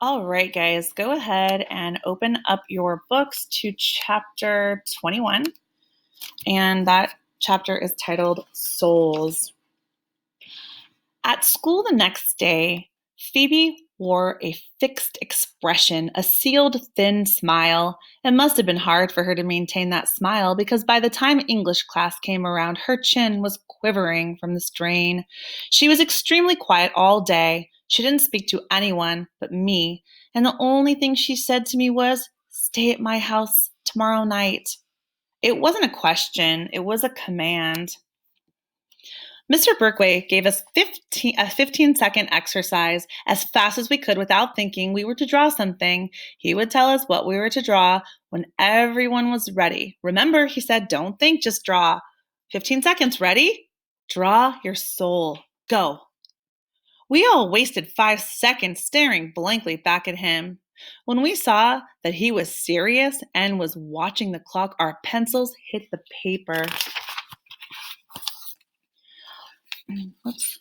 All right, guys, go ahead and open up your books to chapter 21. And that chapter is titled Souls. At school the next day, Phoebe wore a fixed expression, a sealed, thin smile. It must have been hard for her to maintain that smile because by the time English class came around, her chin was quivering from the strain. She was extremely quiet all day. She didn't speak to anyone but me, and the only thing she said to me was, "Stay at my house tomorrow night." It wasn't a question, it was a command. Mr. Berkway gave us a 15-second exercise as fast as we could without thinking we were to draw something. He would tell us what we were to draw when everyone was ready. Remember, he said, don't think, just draw. 15 seconds, ready? Draw your soul. Go. We all wasted 5 seconds staring blankly back at him. When we saw that he was serious and was watching the clock, our pencils hit the paper. Whoops.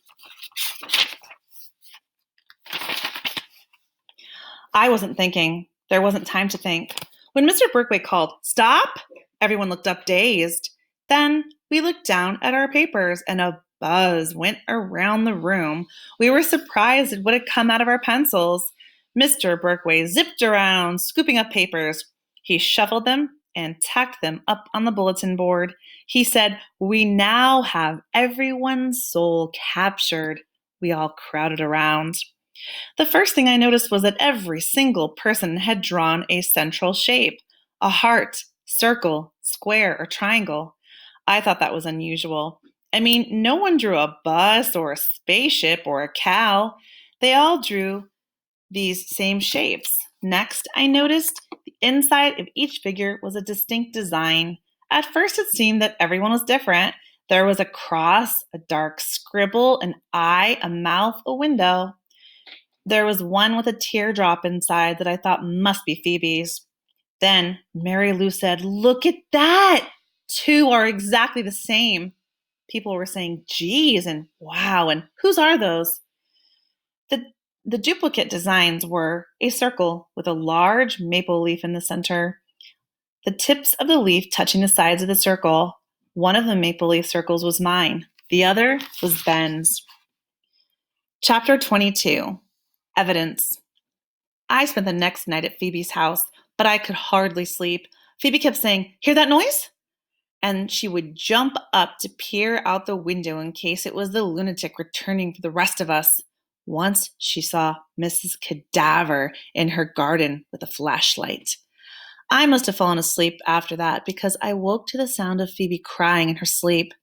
I wasn't thinking. There wasn't time to think. When Mr. Berkway called, "Stop!" everyone looked up dazed. Then we looked down at our papers and a buzz went around the room. We were surprised at what had come out of our pencils. Mr. Berkway zipped around, scooping up papers. He shuffled them and tacked them up on the bulletin board. He said, "We now have everyone's soul captured." We all crowded around. The first thing I noticed was that every single person had drawn a central shape, a heart, circle, square, or triangle. I thought that was unusual. I mean, no one drew a bus or a spaceship or a cow. They all drew these same shapes. Next, I noticed the inside of each figure was a distinct design. At first, it seemed that everyone was different. There was a cross, a dark scribble, an eye, a mouth, a window. There was one with a teardrop inside that I thought must be Phoebe's. Then Mary Lou said, "Look at that! 2 are exactly the same." People were saying, "Geez," and "Wow," and "Whose are those?" The duplicate designs were a circle with a large maple leaf in the center, the tips of the leaf touching the sides of the circle. One of the maple leaf circles was mine. The other was Ben's. Chapter 22. Evidence. I spent the next night at Phoebe's house, but I could hardly sleep. Phoebe kept saying, "Hear that noise?" And she would jump up to peer out the window in case it was the lunatic returning for the rest of us. Once she saw Mrs. Cadaver in her garden with a flashlight. I must have fallen asleep after that because I woke to the sound of Phoebe crying in her sleep.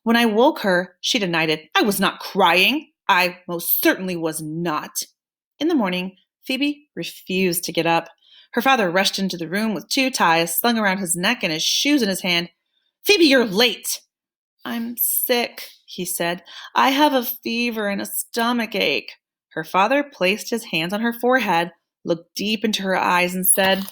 When I woke her, she denied it. "I was not crying. I most certainly was not." In the morning, Phoebe refused to get up. Her father rushed into the room with 2 ties slung around his neck and his shoes in his hand. "Phoebe, you're late." "I'm sick," he said. "I have a fever and a stomach ache." Her father placed his hands on her forehead, looked deep into her eyes, and said,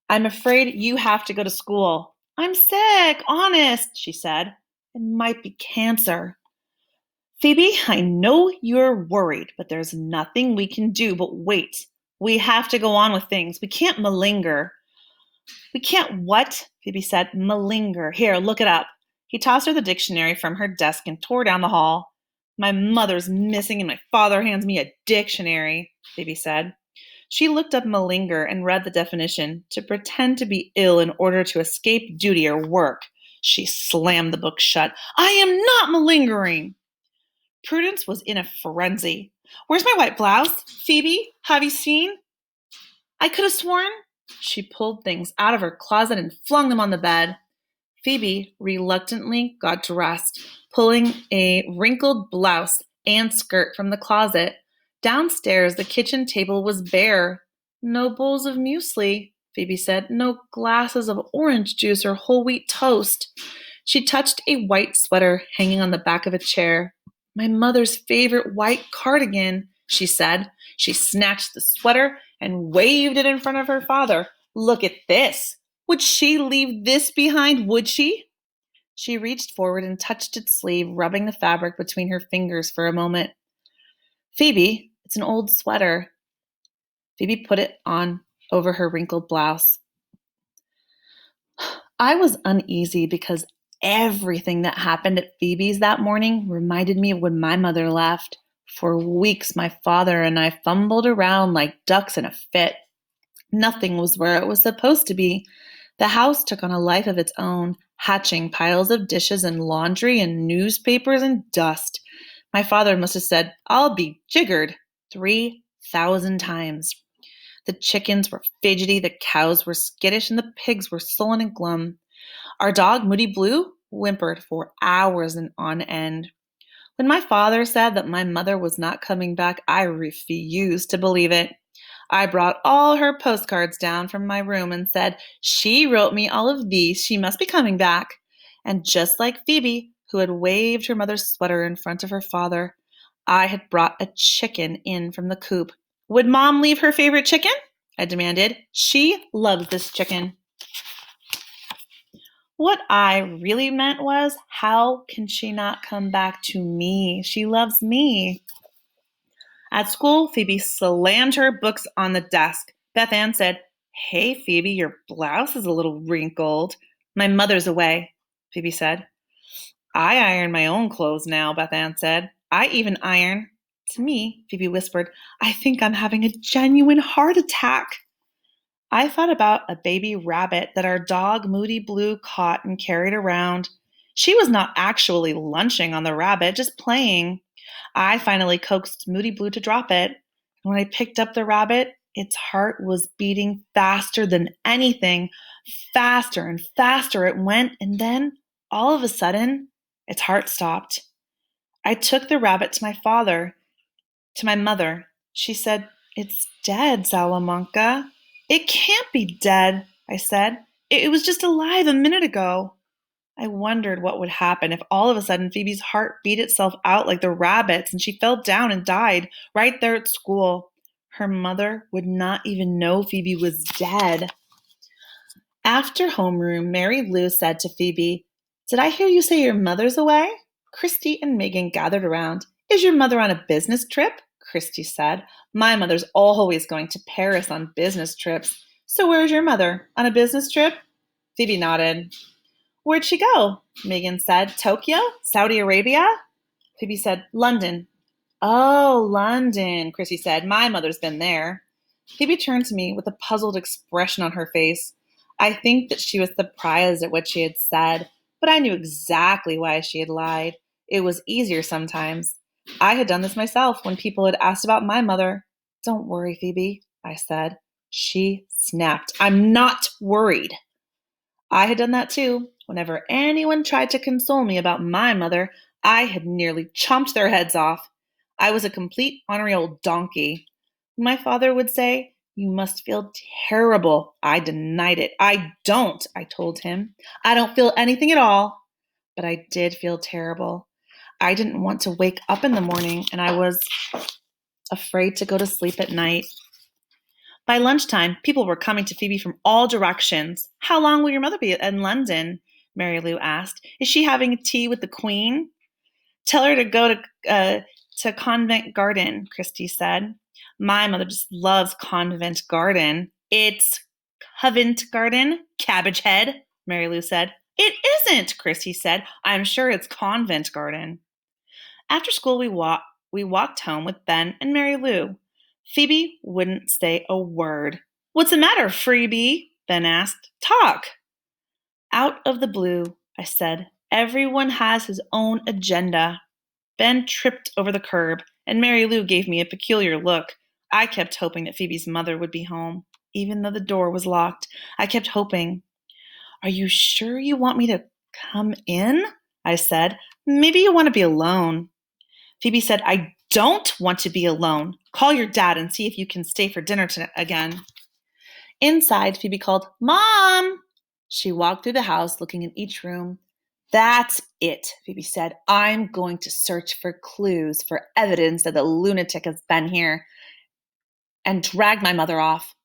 "I'm afraid you have to go to school." "I'm sick, honest," she said. "It might be cancer." "Phoebe, I know you're worried, but there's nothing we can do but wait. We have to go on with things. We can't malinger." "We can't what?" Phoebe said. "Malinger. Here, look it up." He tossed her the dictionary from her desk and tore down the hall. "My mother's missing and my father hands me a dictionary," Phoebe said. She looked up malinger and read the definition: to pretend to be ill in order to escape duty or work. She slammed the book shut. "I am not malingering." Prudence was in a frenzy. "Where's my white blouse? Phoebe, have you seen?" "I could have sworn." She pulled things out of her closet and flung them on the bed. Phoebe reluctantly got dressed, pulling a wrinkled blouse and skirt from the closet. Downstairs, the kitchen table was bare. "No bowls of muesli," Phoebe said. "No glasses of orange juice or whole wheat toast." She touched a white sweater hanging on the back of a chair. "My mother's favorite white cardigan," she said. She snatched the sweater and waved it in front of her father. "Look at this. Would she leave this behind, would she?" She reached forward and touched its sleeve, rubbing the fabric between her fingers for a moment. "Phoebe, It's an old sweater. Phoebe put it on over her wrinkled blouse. I was uneasy because everything that happened at Phoebe's that morning reminded me of when my mother left. For weeks, my father and I fumbled around like ducks in a fit. Nothing was where it was supposed to be. The house took on a life of its own, hatching piles of dishes and laundry and newspapers and dust. My father must have said, "I'll be jiggered," 3,000 times. The chickens were fidgety, the cows were skittish, and the pigs were sullen and glum. Our dog, Moody Blue, whimpered for hours and on end. When my father said that my mother was not coming back, I refused to believe it. I brought all her postcards down from my room and said, "She wrote me all of these. She must be coming back." And just like Phoebe, who had waved her mother's sweater in front of her father, I had brought a chicken in from the coop. "Would Mom leave her favorite chicken?" I demanded. "She loves this chicken." What I really meant was, how can she not come back to me? She loves me. At school, Phoebe slammed her books on the desk. Beth Ann said, "Hey, Phoebe, your blouse is a little wrinkled." "My mother's away," Phoebe said. "I iron my own clothes now," Beth Ann said. "I even iron." To me, Phoebe whispered, "I think I'm having a genuine heart attack." I thought about a baby rabbit that our dog Moody Blue caught and carried around. She was not actually lunching on the rabbit, just playing. I finally coaxed Moody Blue to drop it. When I picked up the rabbit, its heart was beating faster than anything. Faster and faster it went, and then, all of a sudden, its heart stopped. I took the rabbit to my mother. She said, "It's dead, Salamanca." "It can't be dead," I said. It was just alive a minute ago." I wondered what would happen if all of a sudden Phoebe's heart beat itself out like the rabbit's and she fell down and died right there at school. Her mother would not even know Phoebe was dead. After homeroom, Mary Lou said to Phoebe, "Did I hear you say your mother's away?" Christy and Megan gathered around. "Is your mother on a business trip?" Christy said. "My mother's always going to Paris on business trips." "So where's your mother? On a business trip?" Phoebe nodded. "Where'd she go?" Megan said. "Tokyo? Saudi Arabia?" Phoebe said, "London." "Oh, London," Chrissy said. "My mother's been there." Phoebe turned to me with a puzzled expression on her face. I think that she was surprised at what she had said, but I knew exactly why she had lied. It was easier sometimes. I had done this myself when people had asked about my mother. "Don't worry, Phoebe," I said. She snapped. "I'm not worried." I had done that too. Whenever anyone tried to console me about my mother, I had nearly chomped their heads off. I was a complete ornery old donkey. My father would say, "You must feel terrible." I denied it. "I don't," I told him. "I don't feel anything at all." But I did feel terrible. I didn't want to wake up in the morning, and I was afraid to go to sleep at night. By lunchtime, people were coming to Phoebe from all directions. "How long will your mother be in London?" Mary Lou asked. "Is she having tea with the Queen?" "Tell her to go to Convent Garden," Christy said. "My mother just loves Convent Garden." "It's Covent Garden, Cabbage Head," Mary Lou said. "It isn't," Christy said. "I'm sure it's Convent Garden." After school, we walked home with Ben and Mary Lou. Phoebe wouldn't say a word. "What's the matter, Freebie?" Ben asked. "Talk." "Out of the blue," I said, "everyone has his own agenda." Ben tripped over the curb, and Mary Lou gave me a peculiar look. I kept hoping that Phoebe's mother would be home. Even though the door was locked, I kept hoping. "Are you sure you want me to come in?" I said. "Maybe you want to be alone." Phoebe said, "I don't want to be alone. Call your dad and see if you can stay for dinner again." Inside, Phoebe called, "Mom!" She walked through the house, looking in each room. "That's it," Phoebe said. "I'm going to search for clues, for evidence that the lunatic has been here, and drag my mother off."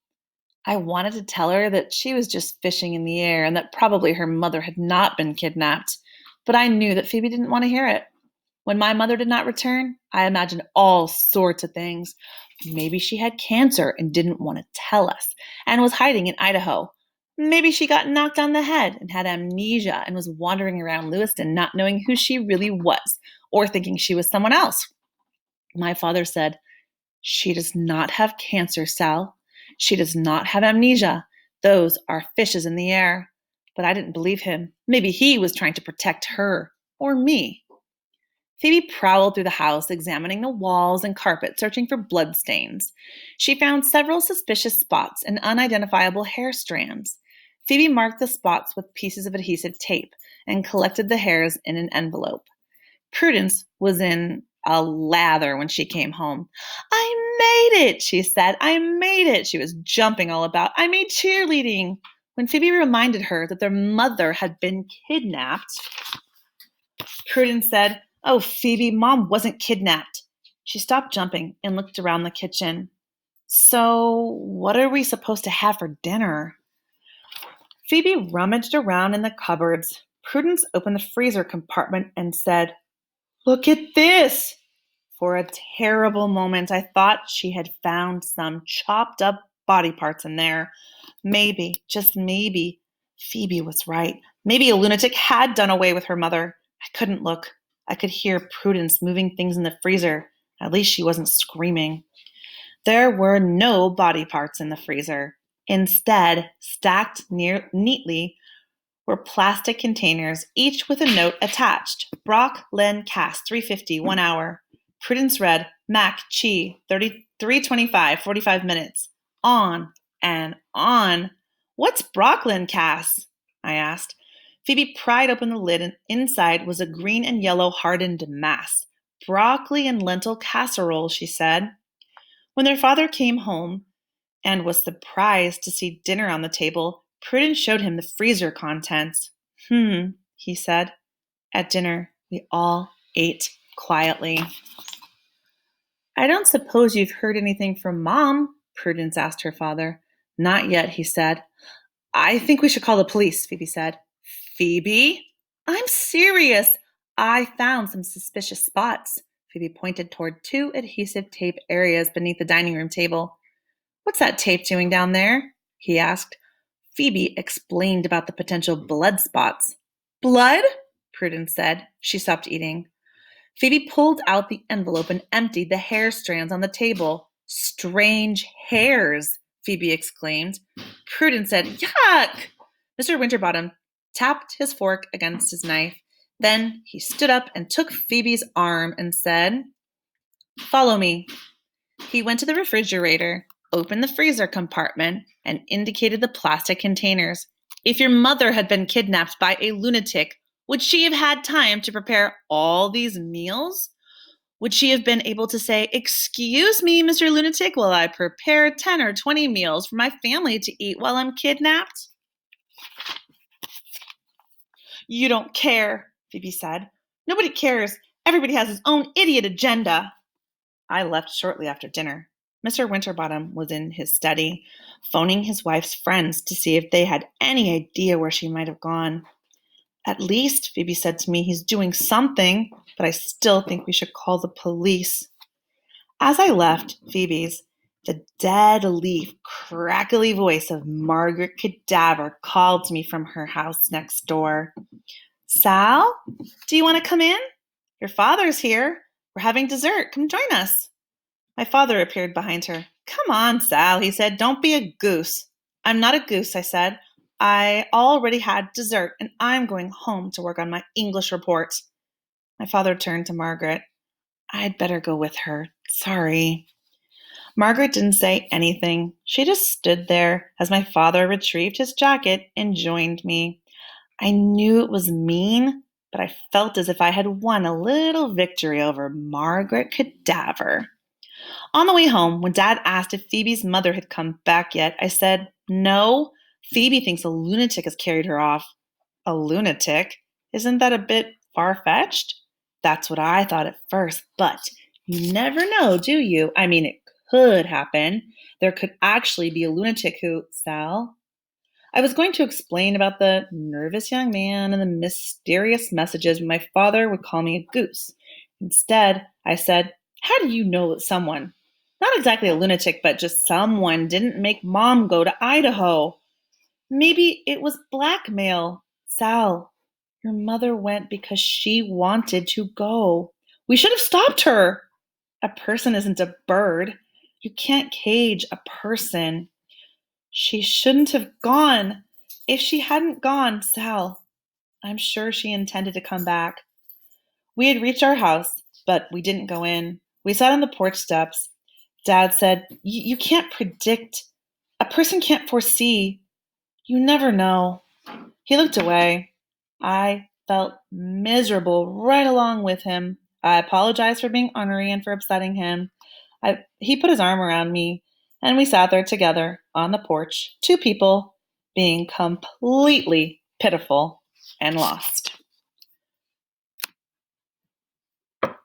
I wanted to tell her that she was just fishing in the air and that probably her mother had not been kidnapped, but I knew that Phoebe didn't want to hear it. When my mother did not return, I imagined all sorts of things. Maybe she had cancer and didn't want to tell us and was hiding in Idaho. Maybe she got knocked on the head and had amnesia and was wandering around Lewiston not knowing who she really was or thinking she was someone else. My father said, "She does not have cancer, Sal. She does not have amnesia. Those are fishes in the air." But I didn't believe him. Maybe he was trying to protect her or me. Phoebe prowled through the house, examining the walls and carpet, searching for bloodstains. She found several suspicious spots and unidentifiable hair strands. Phoebe marked the spots with pieces of adhesive tape and collected the hairs in an envelope. Prudence was in a lather when she came home. "I made it," she said. "I made it." She was jumping all about. "I made cheerleading." When Phoebe reminded her that their mother had been kidnapped, Prudence said, "Oh, Phoebe, Mom wasn't kidnapped." She stopped jumping and looked around the kitchen. "So, what are we supposed to have for dinner?" Phoebe rummaged around in the cupboards. Prudence opened the freezer compartment and said, "Look at this." For a terrible moment, I thought she had found some chopped up body parts in there. Maybe, just maybe, Phoebe was right. Maybe a lunatic had done away with her mother. I couldn't look. I could hear Prudence moving things in the freezer. At least she wasn't screaming. There were no body parts in the freezer. Instead, stacked neatly were plastic containers, each with a note attached. Brock Len Cass, 350, 1 hour. Prudence read, Mac Chi, 325, 45 minutes. On and on. "What's Brooklyn Cass?" I asked. Phoebe pried open the lid, and inside was a green and yellow hardened mass. "Broccoli and lentil casserole," she said. When their father came home and was surprised to see dinner on the table, Prudence showed him the freezer contents. He said. At dinner, we all ate quietly. "I don't suppose you've heard anything from Mom?" Prudence asked her father. "Not yet," he said. "I think we should call the police," Phoebe said. "Phoebe? I'm serious. I found some suspicious spots." Phoebe pointed toward 2 adhesive tape areas beneath the dining room table. "What's that tape doing down there?" he asked. Phoebe explained about the potential blood spots. "Blood?" Prudence said. She stopped eating. Phoebe pulled out the envelope and emptied the hair strands on the table. "Strange hairs," Phoebe exclaimed. Prudence said, "Yuck!" Mr. Winterbottom tapped his fork against his knife. Then he stood up and took Phoebe's arm and said, "Follow me." He went to the refrigerator, opened the freezer compartment, and indicated the plastic containers. If your mother had been kidnapped by a lunatic, would she have had time to prepare all these meals? Would she have been able to say, "Excuse me, Mr. Lunatic, while I prepare 10 or 20 meals for my family to eat while I'm kidnapped?" "You don't care," Phoebe said. "Nobody cares. Everybody has his own idiot agenda." I left shortly after dinner. Mr. Winterbottom was in his study, phoning his wife's friends to see if they had any idea where she might have gone. "At least," Phoebe said to me, "he's doing something, but I still think we should call the police." As I left Phoebe's, the dead leaf, crackly voice of Margaret Cadaver called to me from her house next door. "Sal, do you want to come in? Your father's here. We're having dessert. Come join us." My father appeared behind her. "Come on, Sal," he said. "Don't be a goose." "I'm not a goose," I said. "I already had dessert, and I'm going home to work on my English report." My father turned to Margaret. "I'd better go with her. Sorry." Margaret didn't say anything. She just stood there as my father retrieved his jacket and joined me. I knew it was mean, but I felt as if I had won a little victory over Margaret Cadaver. On the way home, when Dad asked if Phoebe's mother had come back yet, I said, "No, Phoebe thinks a lunatic has carried her off." "A lunatic? Isn't that a bit far-fetched?" "That's what I thought at first, but you never know, do you? I mean, it could happen. There could actually be a lunatic who..." Sal? I was going to explain about the nervous young man and the mysterious messages when my father would call me a goose, Instead, I said, "How do you know that someone, not exactly a lunatic, but just someone, didn't make Mom go to Idaho? Maybe it was blackmail. Sal, your mother went because she wanted to go. We should have stopped her. A person isn't a bird. You can't cage a person. She shouldn't have gone. If she hadn't gone, Sal, I'm sure she intended to come back." We had reached our house, but we didn't go in. We sat on the porch steps. Dad said, "You can't predict. A person can't foresee. You never know." He looked away. I felt miserable right along with him. I apologized for being ornery and for upsetting him. He put his arm around me, and we sat there together on the porch, two people being completely pitiful and lost.